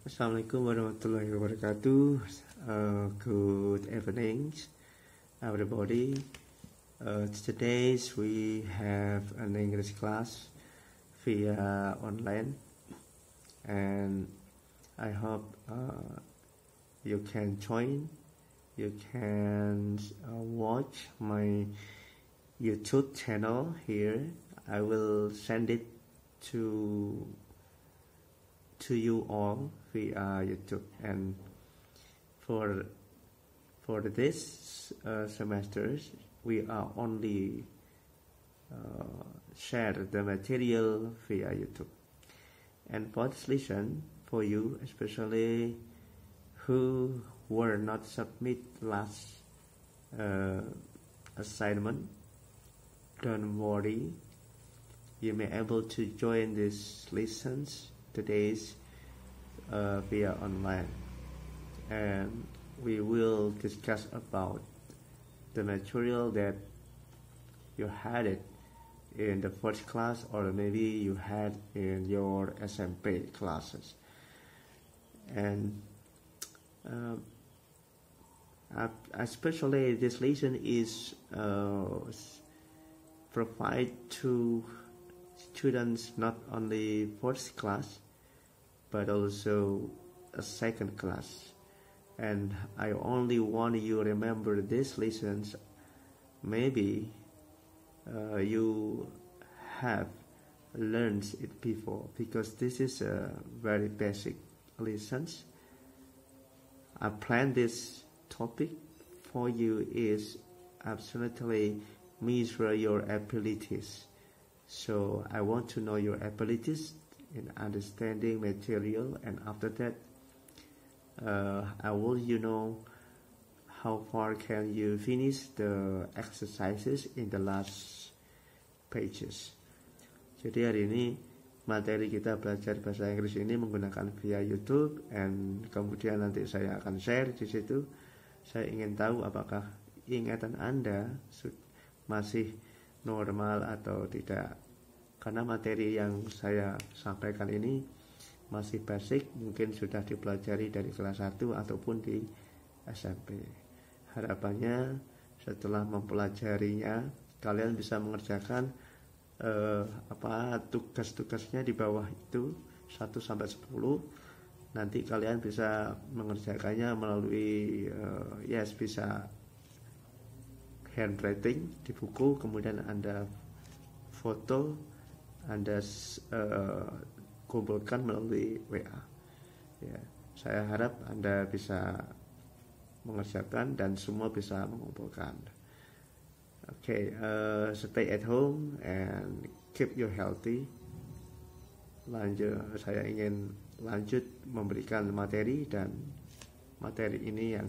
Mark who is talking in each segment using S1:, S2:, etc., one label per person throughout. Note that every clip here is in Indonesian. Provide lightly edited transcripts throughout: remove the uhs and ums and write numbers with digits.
S1: Assalamualaikum warahmatullahi wabarakatuh. Good evening, everybody. Today we have an English class via online, and I hope you can join. You can watch my YouTube channel here. I will send it to you all via YouTube, and for this semester we are only share the material via YouTube. And for this lesson, for you especially who were not submit last assignment, don't worry, you may able to join these lessons today's via online, and we will discuss about the material that you had it in the first class, or maybe you had in your SMP classes. And especially this lesson is provide to students not only first class but also a second class, and I only want you remember these lessons. Maybe you have learned it before, because this is a very basic lessons. I planned this topic for you is absolutely measure your abilities. So I want to know your abilities in understanding material, and after that I will know how far can you finish the exercises in the last pages. Jadi hari ini materi kita belajar bahasa Inggris ini menggunakan via YouTube, and kemudian nanti saya akan share di situ. Saya ingin tahu apakah ingatan Anda masih normal atau tidak, karena materi yang saya sampaikan ini masih basic, mungkin sudah dipelajari dari kelas 1 ataupun di SMP. Harapannya setelah mempelajarinya kalian bisa mengerjakan tugas-tugasnya di bawah itu 1-10. Nanti kalian bisa mengerjakannya melalui bisa handwriting di buku, kemudian Anda foto, Anda kumpulkan melalui WA. Ya, saya harap Anda bisa mengerjakan dan semua bisa mengumpulkan. Okay, stay at home and keep you healthy. Saya ingin lanjut memberikan materi, dan materi ini yang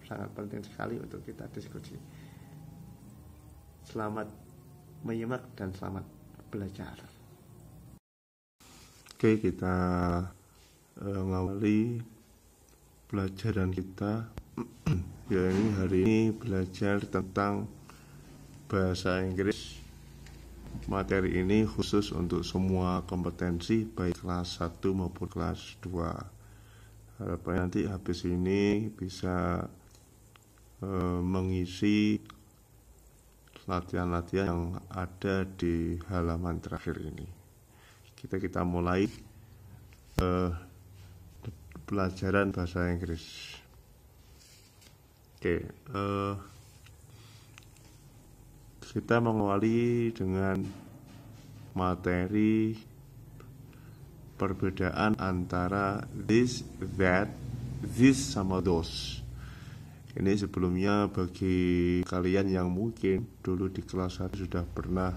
S1: sangat penting sekali untuk kita diskusi. Selamat menyimak dan selamat belajar. Oke, kita ngawali pelajaran kita. Ya, ini hari ini belajar tentang bahasa Inggris. Materi ini khusus untuk semua kompetensi, baik kelas 1 maupun kelas 2. Harapannya nanti habis ini bisa mengisi latihan-latihan yang ada di halaman terakhir ini. Kita mulai pelajaran bahasa Inggris. Oke, kita mengawali dengan materi perbedaan antara this, that, this sama those. Ini sebelumnya bagi kalian yang mungkin dulu di kelas 1 sudah pernah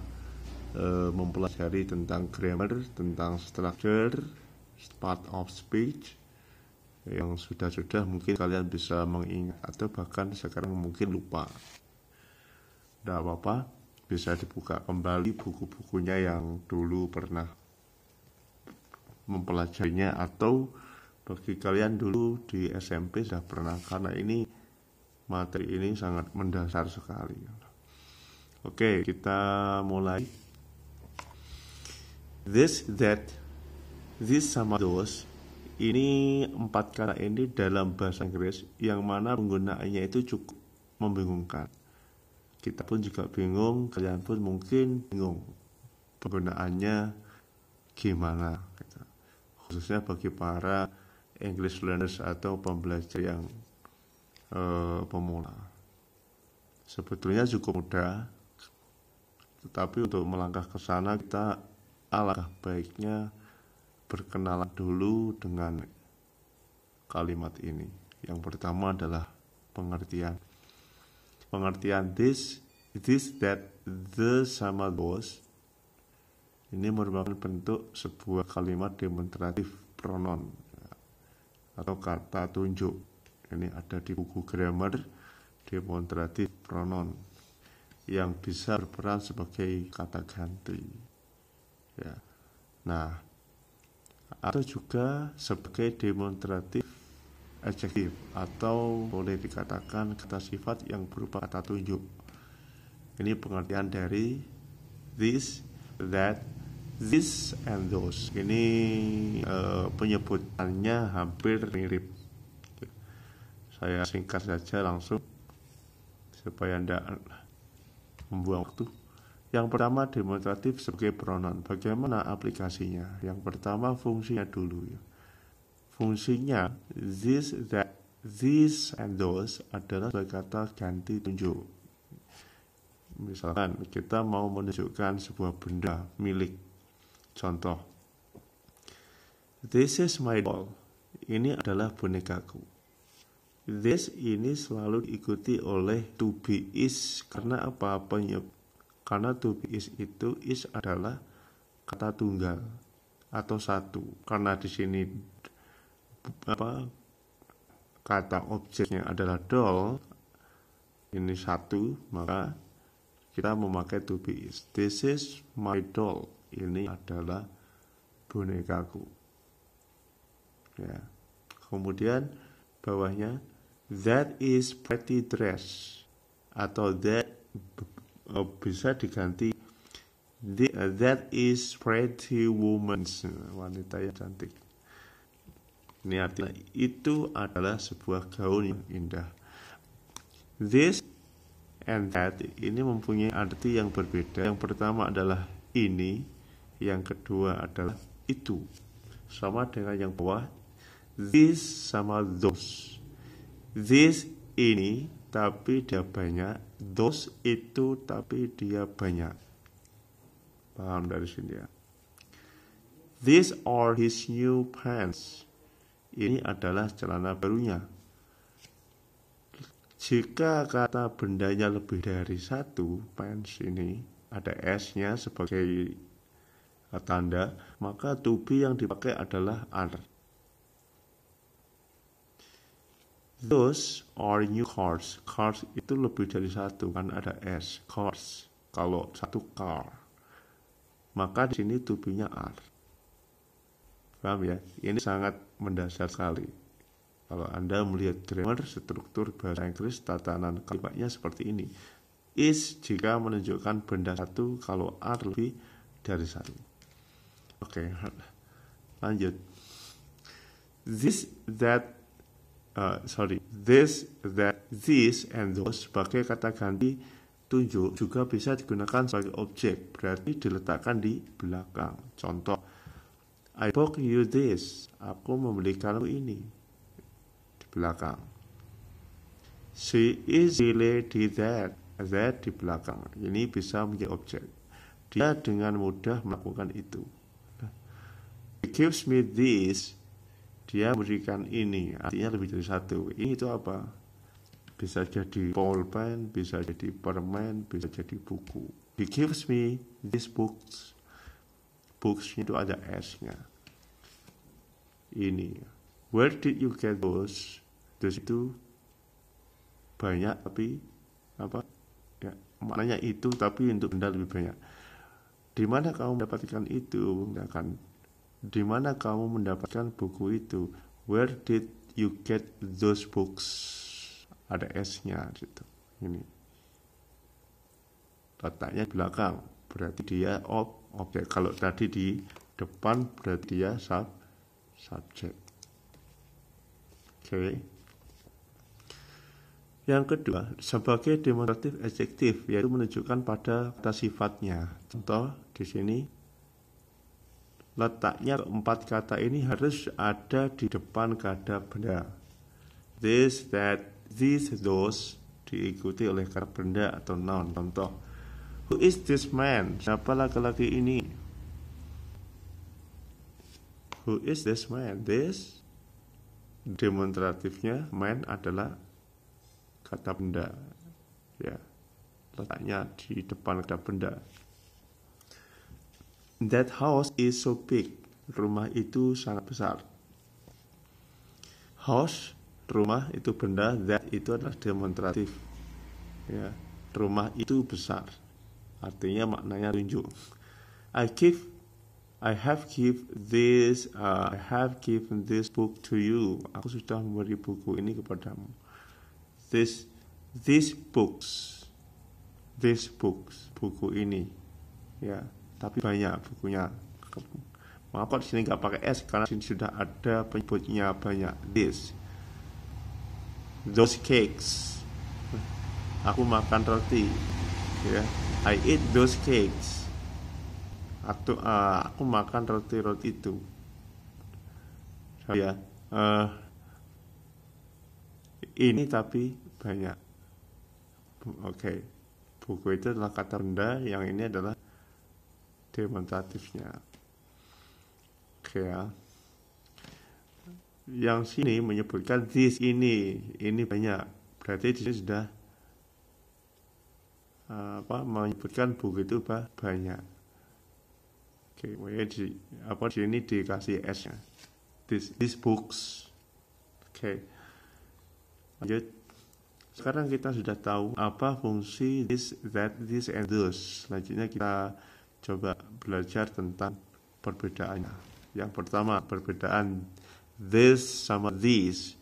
S1: mempelajari tentang grammar, tentang structure, part of speech, yang sudah mungkin kalian bisa mengingat, atau bahkan sekarang mungkin lupa. Tidak apa-apa, bisa dibuka kembali buku-bukunya yang dulu pernah mempelajarinya, atau bagi kalian dulu di SMP sudah pernah, karena ini materi ini sangat mendasar sekali. Oke, kita mulai. This, that, this sama those Ini 4 kata ini dalam bahasa Inggris yang mana penggunaannya itu cukup membingungkan. Kita pun juga bingung, kalian pun mungkin bingung penggunaannya gimana gitu. Khususnya bagi para English learners atau pembelajar yang pemula. Sebetulnya cukup mudah, tetapi untuk melangkah ke sana kita alangkah baiknya berkenalan dulu dengan kalimat ini. Yang pertama adalah pengertian. Pengertian this, that, the, sama those. Ini merupakan bentuk sebuah kalimat demonstratif pronoun atau kata tunjuk. Ini ada di buku grammar, demonstratif pronoun yang bisa berperan sebagai kata ganti. Ya. Nah, atau juga sebagai demonstratif adjektif atau boleh dikatakan kata sifat yang berupa kata tunjuk. Ini pengertian dari this, that, this, and those. Ini penyebutannya hampir mirip. Saya singkat saja langsung supaya Anda membuang waktu. Yang pertama demonstratif sebagai pronoun. Bagaimana aplikasinya? Yang pertama fungsinya dulu ya. Fungsinya this, that, this, and those adalah sebagai kata ganti tunjuk. Misalkan kita mau menunjukkan sebuah benda milik. Contoh, this is my doll. Ini adalah bonekaku. This ini selalu diikuti oleh to be is. Karena apa? Karena to be is itu is adalah kata tunggal atau satu. Karena di sini kata objeknya adalah doll, ini satu, maka kita memakai to be is. This is my doll. Ini adalah bonekaku. Ya. Kemudian bawahnya that is pretty dress atau that bisa diganti that is pretty woman, wanita yang cantik. Ini artinya itu adalah sebuah gaun yang indah. This and that ini mempunyai arti yang berbeda. Yang pertama adalah ini, yang kedua adalah itu. Sama dengan yang bawah, this sama those. This ini tapi dia banyak, those itu tapi dia banyak. Paham dari sini ya? These are his new pants. Ini adalah celana barunya. Jika kata bendanya lebih dari satu, pants ini ada s-nya sebagai tanda, maka to be yang dipakai adalah are. Those are new cars. Cars itu lebih dari satu, kan ada s. Cars. Kalau satu car, maka di sini to be-nya are. Paham ya? Ini sangat mendasar sekali. Kalau Anda melihat grammar, struktur bahasa Inggris, tatanan kalimatnya seperti ini. Is jika menunjukkan benda satu, kalau are lebih dari satu. Oke, lanjut. This, that, this, that, this, and those sebagai kata ganti tunjuk juga bisa digunakan sebagai objek, berarti diletakkan di belakang. Contoh, I bought you this. Aku membelikanmu ini. Di belakang. She easily did that. That di belakang. Ini bisa menjadi objek. Dia dengan mudah melakukan itu. He gives me this. Dia memberikan ini. Artinya lebih dari satu. Ini itu apa? Bisa jadi pulpen, bisa jadi permen, bisa jadi buku. He gives me these books. Books itu ada S-nya. Ini. Where did you get those? Those itu banyak tapi apa? Ya, maknanya itu tapi untuk benda lebih banyak. Di mana kamu mendapatkan itu? Di mana kamu mendapatkan buku itu? Where did you get those books? Ada S-nya gitu. Ini. Letaknya di belakang. Berarti dia objek. Kalau tadi di depan berarti dia subjek. Oke. Yang kedua, sebagai demonstratif adjektif, yaitu menunjukkan pada kata sifatnya. Contoh di sini, letaknya keempat kata ini harus ada di depan kata benda. This, that, these, those diikuti oleh kata benda atau noun. Contoh, who is this man? Siapa laki-laki ini? Who is this man? This demonstratifnya man adalah kata benda, ya, letaknya di depan kata benda. That house is so big. Rumah itu sangat besar. House, rumah itu benda, that itu adalah demonstratif. Ya, rumah itu besar. Artinya maknanya tunjuk. I have given this book to you. Aku sudah memberi buku ini kepadamu. These books, buku ini, ya, tapi banyak bukunya. Maka di sini nggak pakai s karena di sini sudah ada penyebutnya banyak. Those cakes, aku makan roti, ya. I eat those cakes. Aku makan roti-roti itu. Ya, ini tapi banyak. Oke. Buku itu adalah kata benda, yang ini adalah demonstratifnya. Oke ya. Yang sini menyebutkan this, ini banyak. Berarti di sini sudah menyebutkan buku itu banyak. Oke, di sini dikasih s-nya. These books. Oke. Lanjut. Sekarang kita sudah tahu apa fungsi this, that, this, and those. Selanjutnya kita coba belajar tentang perbedaannya. Yang pertama, perbedaan this sama these.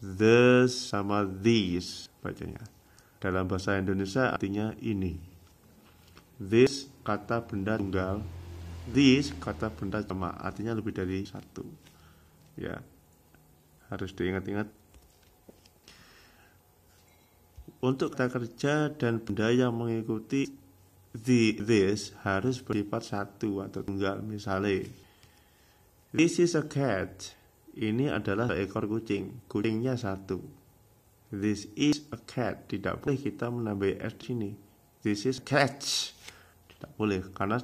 S1: This sama these bacanya. Dalam bahasa Indonesia artinya ini. This kata benda tunggal. This kata benda sama, artinya lebih dari satu. Ya, harus diingat-ingat. Untuk kata kerja dan benda yang mengikuti this harus bersifat satu atau tunggal. Misalnya, this is a cat. Ini adalah seekor kucing. Kucingnya satu. This is a cat. Tidak boleh kita menambah s di sini. This is cats. Tidak boleh karena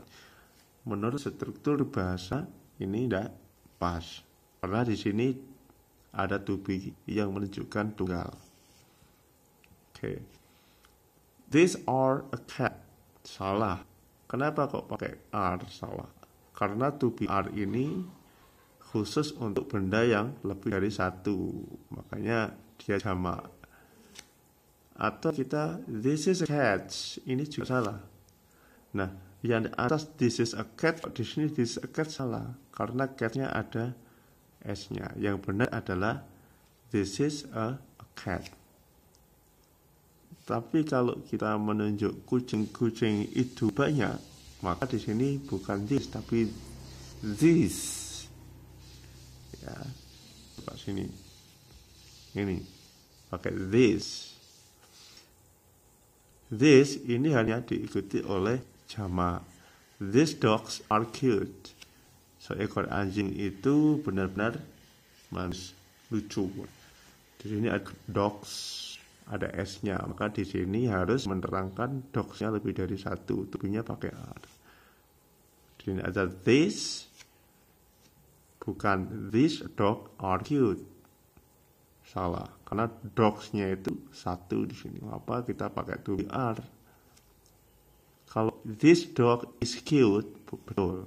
S1: menurut struktur bahasa ini tidak pas. Karena di sini ada to be yang menunjukkan tunggal. Oke. These are a cat. Salah. Kenapa kok pakai are? Salah. Karena to be are ini khusus untuk benda yang lebih dari satu. Makanya dia jamak. Atau kita this is a cat. Ini juga salah. Nah, yang di atas this is a cat, di sini this is a cat salah. Karena catnya ada s-nya. Yang benar adalah this is a cat. Tapi kalau kita menunjuk kucing-kucing itu banyak, maka di sini bukan this tapi this. Ya, coba sini. Ini pakai this. This ini hanya diikuti oleh jamak. These dogs are cute. Seekor anjing itu benar-benar manis, lucu. Di sini ada dogs. Ada s-nya, maka di sini harus menerangkan dogs-nya lebih dari satu, tubuhnya pakai are. Di sini ada this, bukan these dog are cute. Salah, karena dogs-nya itu satu di sini. Apa kita pakai to be are? Kalau this dog is cute, betul.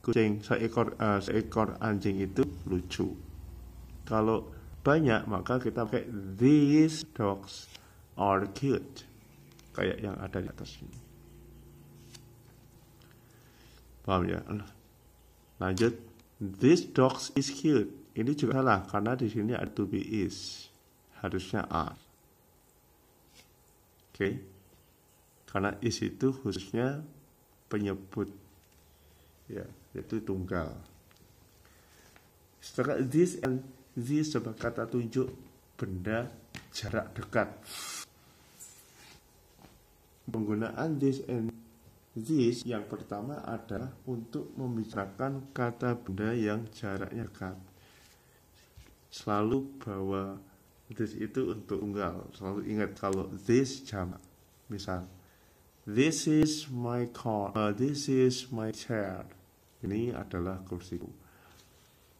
S1: Kucing seekor anjing itu lucu. Kalau banyak, maka kita pakai these dogs are cute, kayak yang ada di atas ini. Paham ya? Lanjut, this dogs is cute. Ini juga salah karena di sini ada to be is, harusnya are. Oke. Karena is itu khususnya penyebut, ya, yaitu tunggal. Setelah this and this sebagai kata tunjuk benda jarak dekat. Penggunaan this and this yang pertama adalah untuk membicarakan kata benda yang jaraknya dekat. Selalu bawa this itu untuk tunggal. Selalu ingat kalau this jamak. Misal, this is my car, this is my chair. Ini adalah kursiku.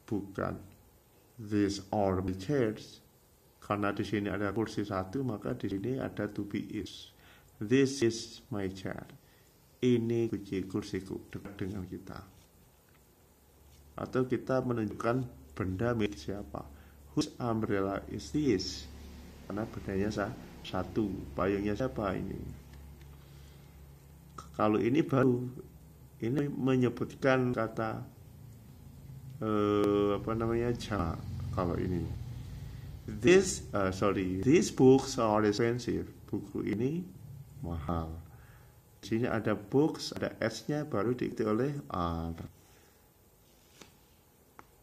S1: Bukan these are my chairs. Karena di sini ada kursi satu, maka di sini ada to be is. This is my chair. Ini kursiku dekat dengan kita. Atau kita menunjukkan benda milik siapa. Whose umbrella is this? Karena bendanya satu. Payungnya siapa ini? Kalau ini baru, ini menyebutkan kata jamak. Kalau ini these books are expensive. Buku ini mahal. Di sini ada books, ada s-nya baru diikuti oleh are.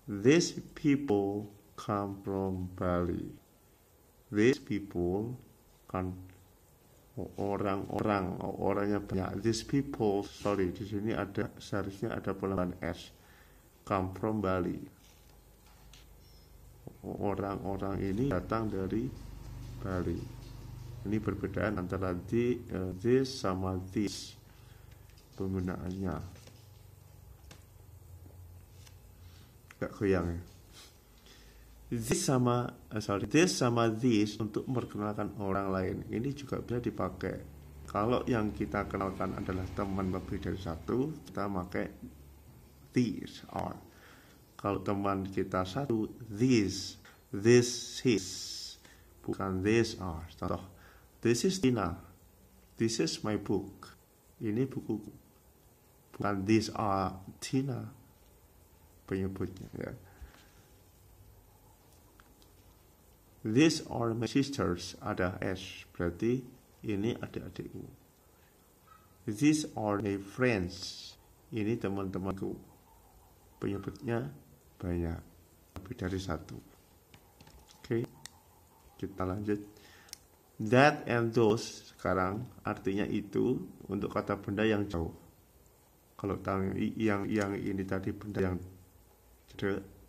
S1: These people come from Bali. These people kan orangnya banyak. These people, di sini ada seharusnya ada penambahan s. Come from Bali. Orang-orang ini datang dari Bali. Ini perbedaan antara this sama this penggunaannya. Gak goyang ya. This sama this untuk memperkenalkan orang lain. Ini juga bisa dipakai. Kalau yang kita kenalkan adalah teman lebih dari satu, kita pakai these are. Kalau teman kita satu, this his, bukan these are. Contoh, this is Tina, this is my book. Ini bukuku, bukan these are Tina penyebutnya ya. These are my sisters, ada s, berarti ini adik-adikku. These are my friends, ini teman-temanku. Penyebutnya banyak, lebih dari satu. Oke, kita lanjut. That and those sekarang artinya itu untuk kata benda yang jauh. Kalau yang ini tadi benda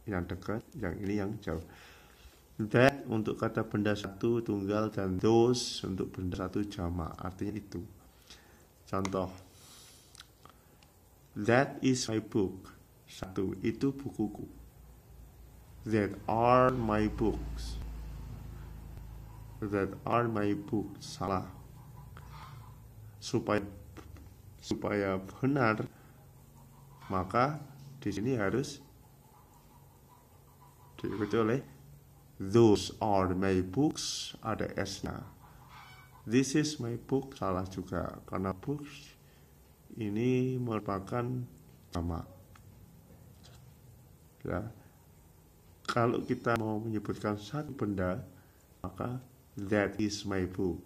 S1: yang dekat, yang ini yang jauh. That untuk kata benda satu tunggal dan those untuk benda satu jamak, artinya itu. Contoh, that is my book. Satu, itu bukuku. That are my books. That are my books. Salah. Supaya benar, maka di sini harus diikuti oleh those are my books, ada s-nya. This is my book, salah juga karena books ini merupakan jamak. Ya. Kalau kita mau menyebutkan satu benda, maka that is my book,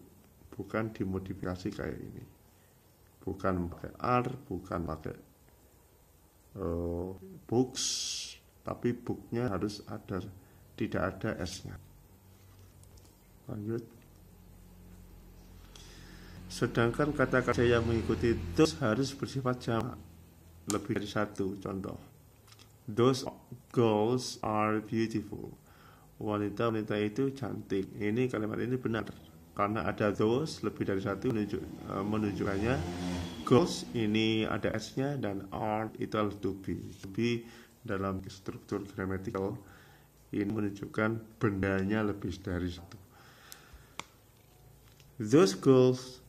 S1: bukan dimodifikasi kayak ini, bukan pakai are, bukan pakai books, tapi booknya harus ada, tidak ada s-nya. Lanjut. Sedangkan kata-kata yang mengikuti those harus bersifat jamak, lebih dari satu. Contoh, those girls are beautiful. Wanita-wanita itu cantik. Ini kalimat ini benar karena ada those lebih dari satu menunjukkannya girls ini ada s-nya dan are itu harus to be dalam struktur gramatikal ini menunjukkan bendanya lebih dari satu. Those girls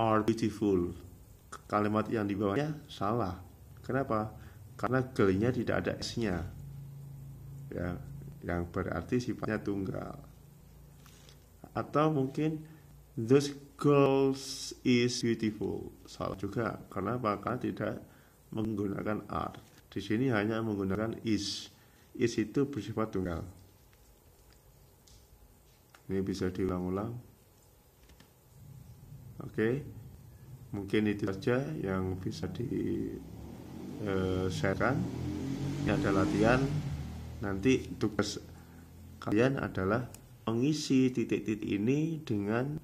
S1: are beautiful. Kalimat yang di bawahnya salah. Kenapa? Karena girl-nya tidak ada s-nya. Ya, yang berarti sifatnya tunggal. Atau mungkin those girls is beautiful. Salah juga. Karena tidak menggunakan are. Di sini hanya menggunakan is. Is itu bersifat tunggal. Ini bisa diulang-ulang. Oke. Mungkin itu saja yang bisa di-sharekan. Ini ada latihan. Nanti tugas kalian adalah mengisi titik-titik ini dengan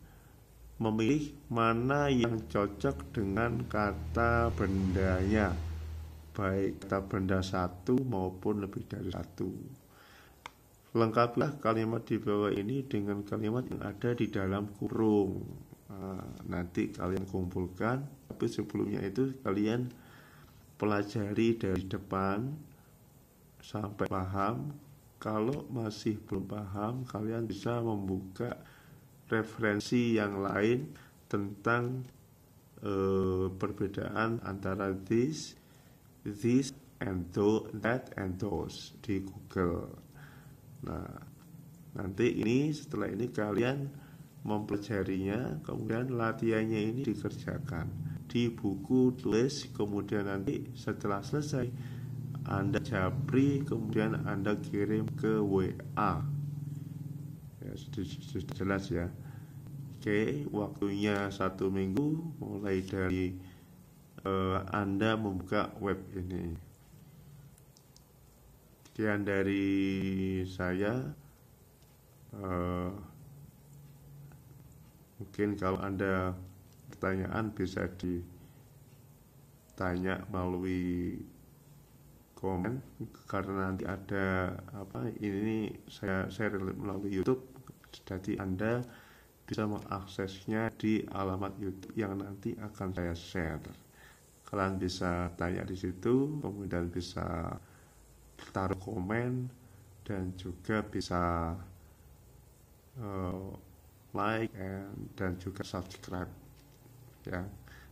S1: memilih mana yang cocok dengan kata bendanya, baik kata benda satu maupun lebih dari satu. Lengkapilah kalimat di bawah ini dengan kalimat yang ada di dalam kurung. Nanti kalian kumpulkan, tapi sebelumnya itu kalian pelajari dari depan sampai paham. Kalau masih belum paham, kalian bisa membuka referensi yang lain tentang perbedaan antara this, and that, and those di Google. Nah, nanti setelah ini kalian mempelajarinya, kemudian latihannya ini dikerjakan di buku tulis, kemudian nanti setelah selesai Anda japri, kemudian Anda kirim ke WA. Ya, sudah jelas ya. Oke, waktunya 1 minggu mulai dari Anda membuka web ini. Sekian dari saya. Mungkin kalau Anda pertanyaan bisa ditanya melalui komen, karena nanti ada ini saya share melalui YouTube, jadi Anda bisa mengaksesnya di alamat YouTube yang nanti akan saya share. Kalian bisa tanya di situ, kemudian bisa taruh komen, dan juga bisa like dan juga subscribe ya.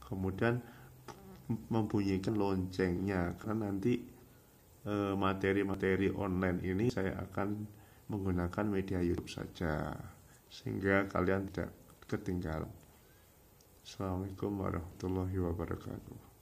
S1: Kemudian membunyikan loncengnya, karena nanti materi-materi online ini saya akan menggunakan media YouTube saja, sehingga kalian tidak ketinggalan. Assalamualaikum warahmatullahi wabarakatuh.